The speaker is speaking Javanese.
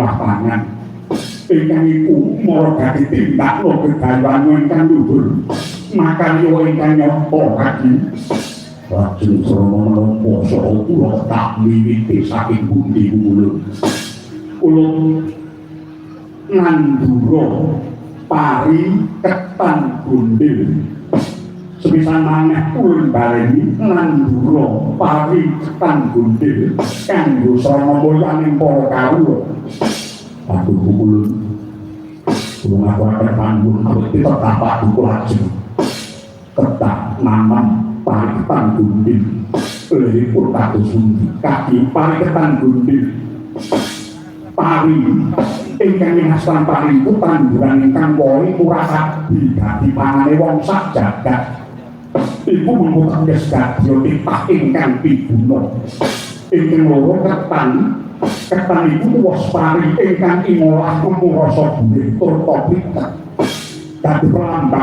lapangan ingkang iku mara dadi tindakno kegawan ingkang luhur makarya ingkang nyata kaki lajeng krana menapa saha kula tak miwiti saking pundi kula ngandura pari ketan gondel sepisan maneh ulun bareni ngandura pari ketan gondel kanggo sarana mulyaning para kawula atur ulun kula ngakuraken panggung abekti tetap duka lajeng ketan naman pari ketan gondel liripun kados pundi kaki pari ketan gondel pari ingkang ngastan pari itu tanduran ingkang woi murah sabi dadi pangane wong sak jagat iku mengko teges dadi titah ingkang piguna ingkang loro ketan iku wos pari ingkang ing olah rasa gurih tur topik dadi pelambang